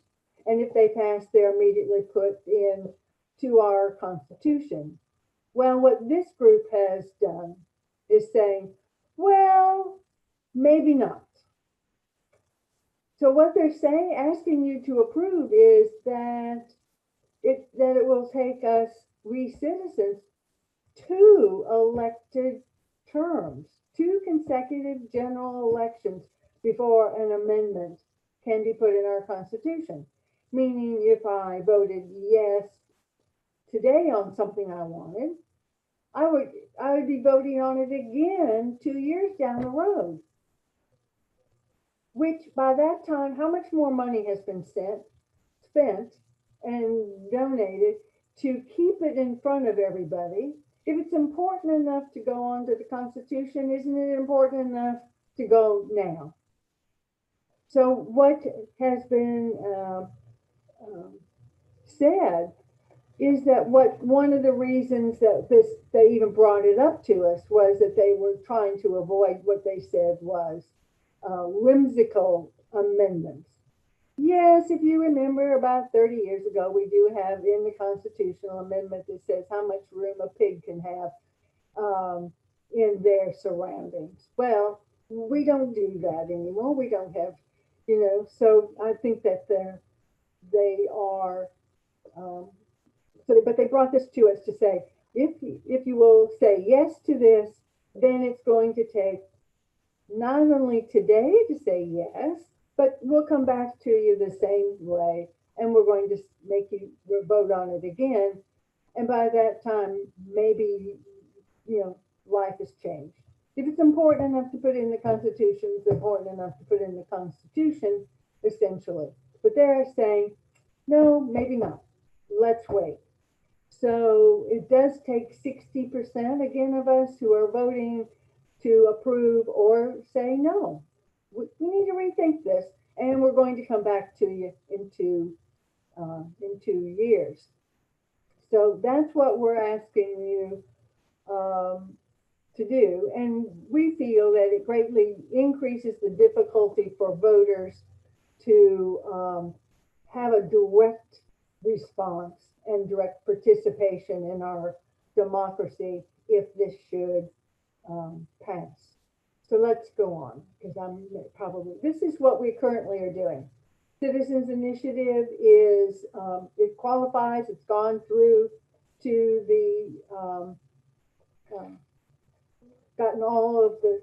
and if they pass, they're immediately put in to our Constitution. Well, what this group has done is saying, well, maybe not. So what they're saying, asking you to approve, is that it will take us, we citizens, 2 elected terms, 2 consecutive general elections before an amendment can be put in our Constitution. Meaning, if I voted yes today on something I wanted, I would be voting on it again 2 years down the road. Which by that time, how much more money has been spent and donated to keep it in front of everybody? If it's important enough to go on to the Constitution, isn't it important enough to go now? So what has been said is that one of the reasons that they even brought it up to us was that they were trying to avoid what they said was whimsical amendments. Yes, if you remember, about 30 years ago, we do have in the constitutional amendment that says how much room a pig can have in their surroundings. Well, we don't do that anymore. We don't have, so I think that they are, but they brought this to us to say, if you will say yes to this, then it's going to take not only today to say yes, but we'll come back to you the same way, and we're going to make you vote on it again. And by that time, maybe, life has changed. If it's important enough to put in the Constitution, it's important enough to put in the Constitution, essentially. But they're saying, no, maybe not. Let's wait. So it does take 60% again of us who are voting to approve or say no. We need to rethink this, and we're going to come back to you in 2 years. So that's what we're asking you to do, and we feel that it greatly increases the difficulty for voters to have a direct response and direct participation in our democracy if this should pass. So let's go on, because this is what we currently are doing. Citizens Initiative is, it qualifies, it's gone through to the gotten all of the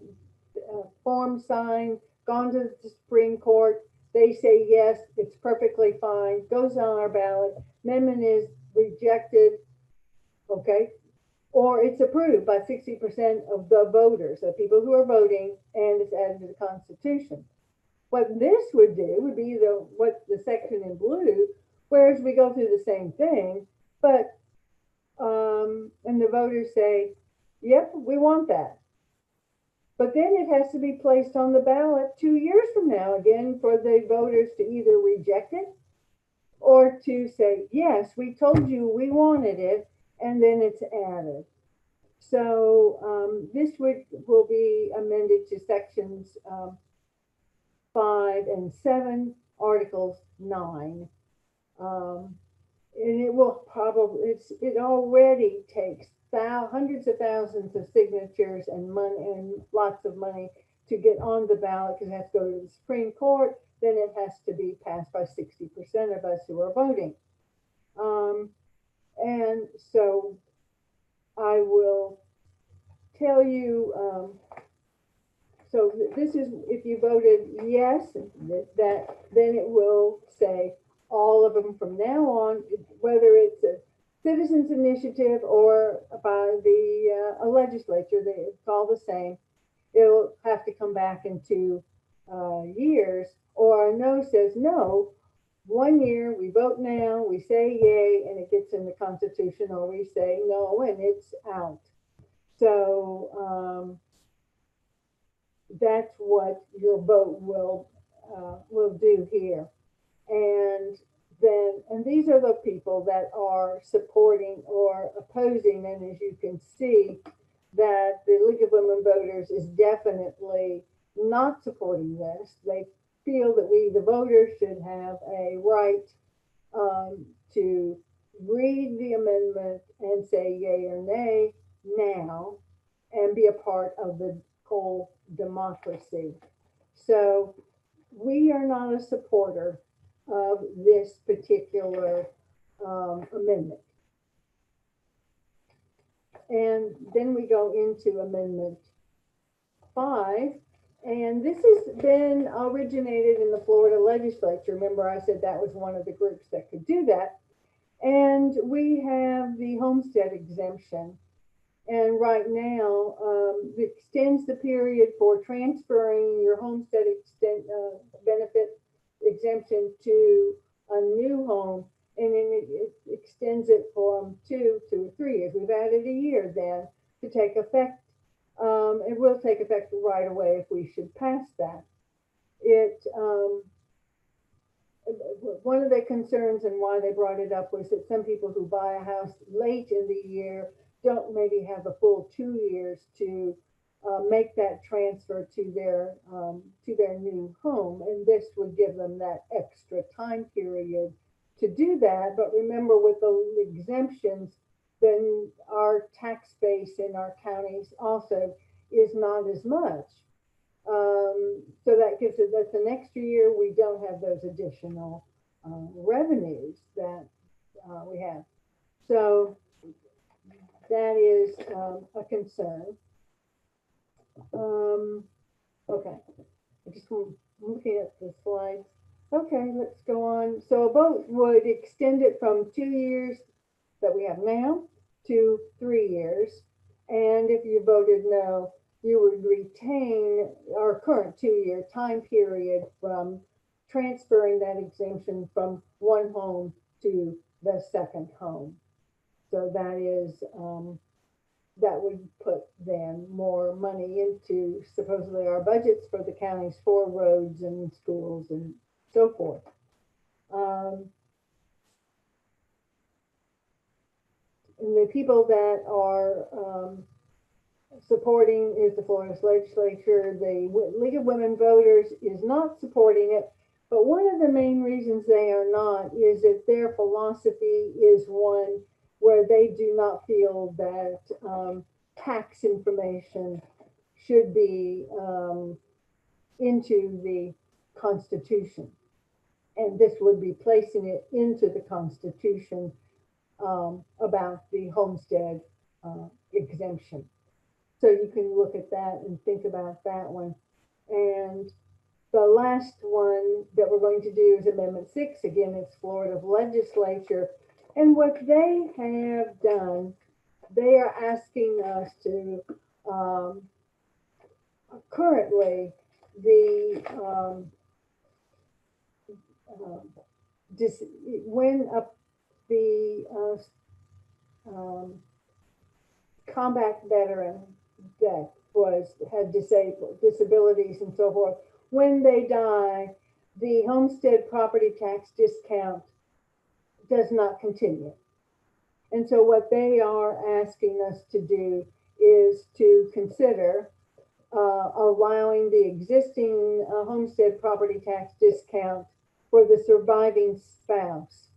forms signed, gone to the Supreme Court. They say yes, it's perfectly fine, goes on our ballot. Amendment is rejected, okay, or it's approved by 60% of the voters, the people who are voting, and it's added to the Constitution. What this would do would be what the section in blue, whereas we go through the same thing, but and the voters say, "Yep, we want that." But then it has to be placed on the ballot 2 years from now again for the voters to either reject it or to say, "Yes, we told you we wanted it," and then it's added. So this will be amended to sections 5 and 7, Articles 9. Um, and it will probably, it already takes hundreds of thousands of signatures and money and lots of money to get on the ballot because it has to go to the Supreme Court. Then it has to be passed by 60% of us who are voting. And so I will tell you, so this is, if you voted yes, that then it will say all of them from now on, whether it's a citizens initiative or by the a legislature, it's all the same. It'll have to come back in 2 years, or a no says no. 1 year, we vote now, we say yay, and it gets in the Constitution, or we say no, and it's out. So that's what your vote will do here. And then, and these are the people that are supporting or opposing. And as you can see, that the League of Women Voters is definitely not supporting this. They feel that we, the voters, should have a right to read the amendment and say yay or nay now and be a part of the whole democracy. So we are not a supporter of this particular amendment. And then we go into Amendment 5. And this has been originated in the Florida legislature. Remember, I said that was one of the groups that could do that. And we have the Homestead Exemption. And right now, it extends the period for transferring your homestead benefit exemption to a new home, and then it extends it from 2 to 3 years. We've added a year then to take effect. It will take effect right away if we should pass that. One of the concerns and why they brought it up was that some people who buy a house late in the year don't maybe have a full 2 years to make that transfer to their new home, and this would give them that extra time period to do that. But remember, with the exemptions, then our tax base in our counties also is not as much. So that gives it, that's an extra year. We don't have those additional revenues that we have. So that is a concern. Okay, I'm looking at the slides. Okay, let's go on. So a vote would extend it from 2 years that we have now to 3 years. And if you voted no, you would retain our current 2 year time period from transferring that exemption from one home to the second home. So that is, that would put then more money into supposedly our budgets for the counties for roads and schools and so forth. And the people that are supporting is the Florida legislature. The League of Women Voters is not supporting it, but one of the main reasons they are not is that their philosophy is one where they do not feel that tax information should be into the Constitution. And this would be placing it into the Constitution about the homestead exemption. So you can look at that and think about that one. And the last one that we're going to do is Amendment 6. Again, it's Florida legislature. And what they have done, they are asking us to, um, currently, the uh, dis, when the um, combat veteran that had disabilities and so forth, when they die, the homestead property tax discount does not continue. And so what they are asking us to do is to consider allowing the existing homestead property tax discount for the surviving spouse,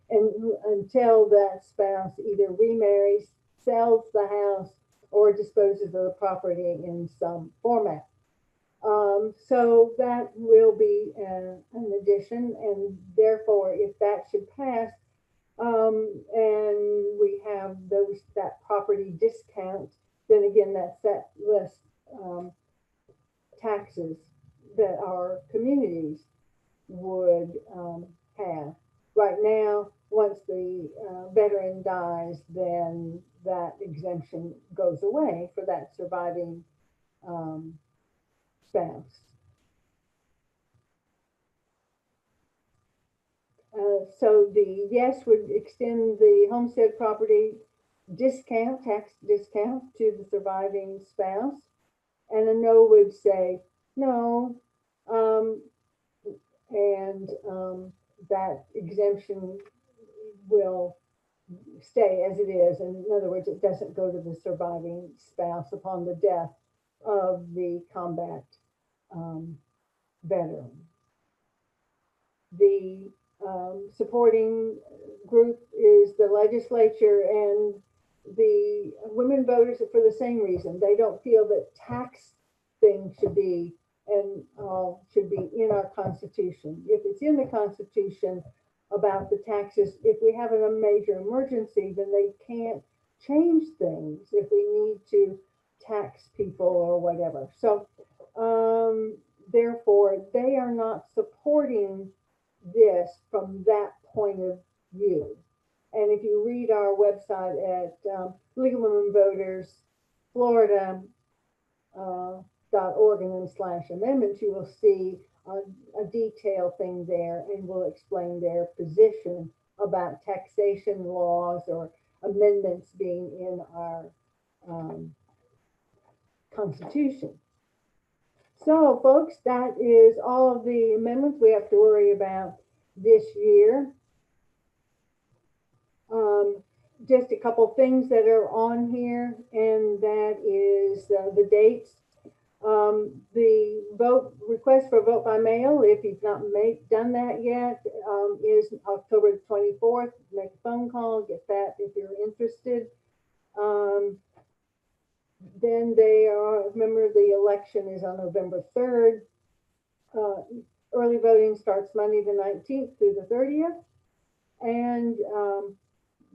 and until that spouse either remarries, sells the house, or disposes of the property in some format. So that will be an addition, and therefore, if that should pass, and we have that property discount, then again, that's that list taxes that our communities would have. Right now, once the veteran dies, then that exemption goes away for that surviving um, spouse. So the yes would extend the homestead property discount, tax discount to the surviving spouse, and a no would say no, um, and that exemption will stay as it is. And in other words, it doesn't go to the surviving spouse upon the death of the combat veteran. The supporting group is the legislature and the women voters for the same reason. They don't feel that tax things should be should be in our Constitution. If it's in the Constitution about the taxes, if we have a major emergency, then they can't change things if we need to tax people or whatever. So, therefore, they are not supporting this from that point of view. And if you read our website at League of Women Voters, Florida, .org and then /amendments, you will see a detailed thing there, and will explain their position about taxation laws or amendments being in our Constitution. So, folks, that is all of the amendments we have to worry about this year. Just a couple things that are on here, and that is the dates. The vote request for vote by mail, if you've not done that yet, is October 24th. Make a phone call, get that if you're interested. Then remember, the election is on November 3rd. Early voting starts Monday the 19th through the 30th. And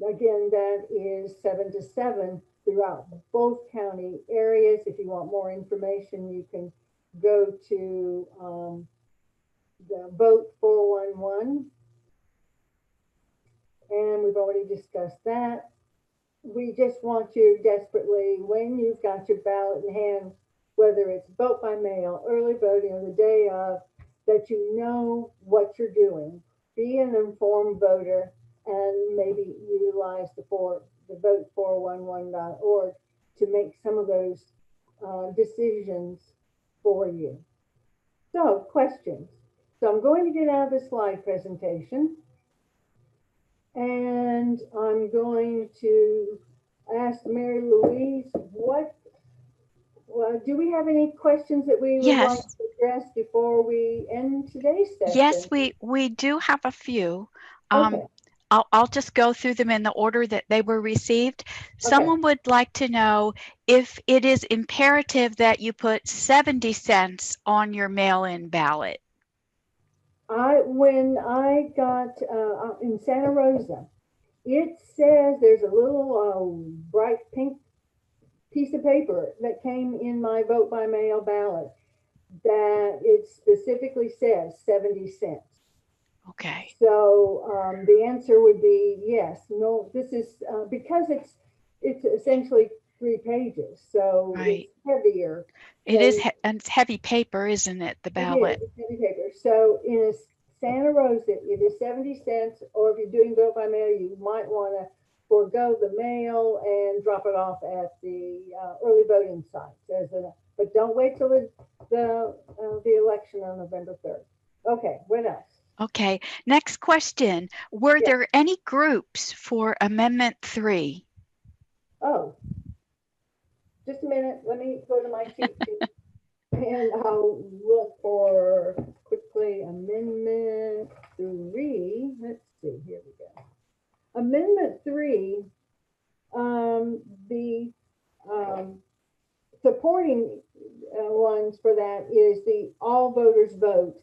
again, that is 7 to 7 throughout both county areas. If you want more information, you can go to the Vote 411. And we've already discussed that. We just want you desperately, when you've got your ballot in hand, whether it's vote by mail, early voting, or the day of, that you know what you're doing. Be an informed voter, and maybe utilize the vote411.org to make some of those decisions for you. So, questions. So I'm going to get out of the slide presentation, and I'm going to ask Mary Louise, do we have any questions that we would like Yes. to address before we end today's Yes, session? we do have a few. Okay, I'll just go through them in the order that they were received. okay. Someone would like to know if it is imperative that you put 70 cents on your mail-in ballot. When I got in Santa Rosa, it says there's a little bright pink piece of paper that came in my vote by mail ballot that it specifically says 70 cents. Okay. So the answer would be yes. No, this is because it's essentially 3 pages, so it's Right. heavier. It is, So and it's heavy paper, isn't it, the it is, ballot? it's heavy paper. So in a Santa Rosa, it is 70 cents, or if you're doing vote by mail, you might want to forego the mail and drop it off at the early voting sites. But don't wait till the election on November 3rd. Okay, what else? Okay. Next question. Were Yeah. there any groups for Amendment 3? Oh, just a minute. Let me go to my cheat sheet and I'll look for quickly Amendment 3. Let's see. Here we go. Amendment 3, the um, supporting ones for that is the All Voters Vote.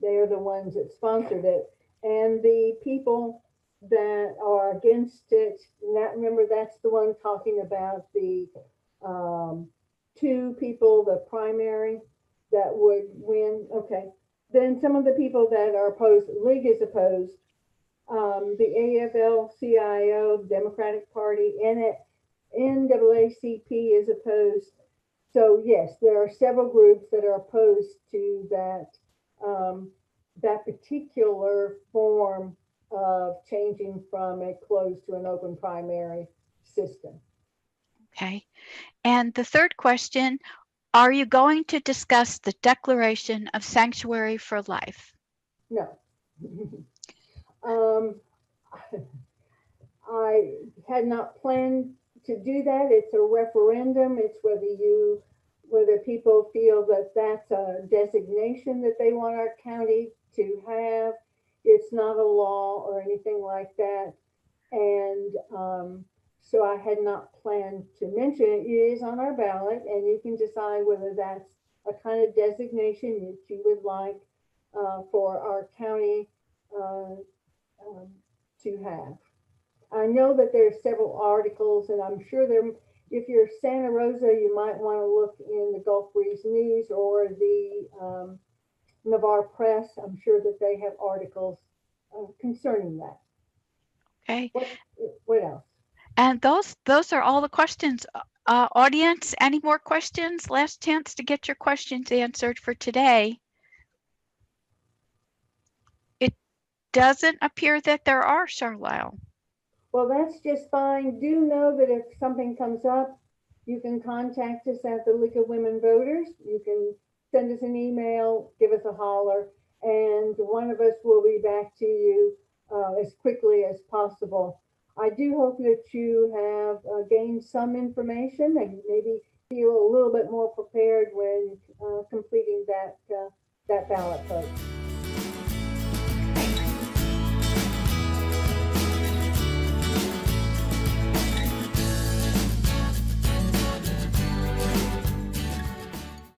They are the ones that sponsored it. And the people that are against it, remember, that's the one talking about the two people, the primary that would win. Okay. Then some of the people that are opposed, League is opposed. The AFL-CIO, Democratic Party, NAACP is opposed. So yes, there are several groups that are opposed to that particular form of changing from a closed to an open primary system. Okay. And the third question, are you going to discuss the Declaration of Sanctuary for Life? No. um, I had not planned to do that. It's a referendum. It's whether people feel that that's a designation that they want our county to have. It's not a law or anything like that. And so I had not planned to mention it. It is on our ballot, and you can decide whether that's a kind of designation that you would like for our county uh, um, to have. I know that there's several articles, and I'm sure if you're Santa Rosa, you might want to look in the Gulf Breeze News or the Navarre Press. I'm sure that they have articles concerning that. Okay. What else? And those are all the questions. Audience, any more questions? Last chance to get your questions answered for today. It doesn't appear that there are, Charlisle. Well, that's just fine. Do know that if something comes up, you can contact us at the League of Women Voters. You can send us an email, give us a holler, and one of us will be back to you as quickly as possible. I do hope that you have gained some information and maybe feel a little bit more prepared when completing that ballot vote.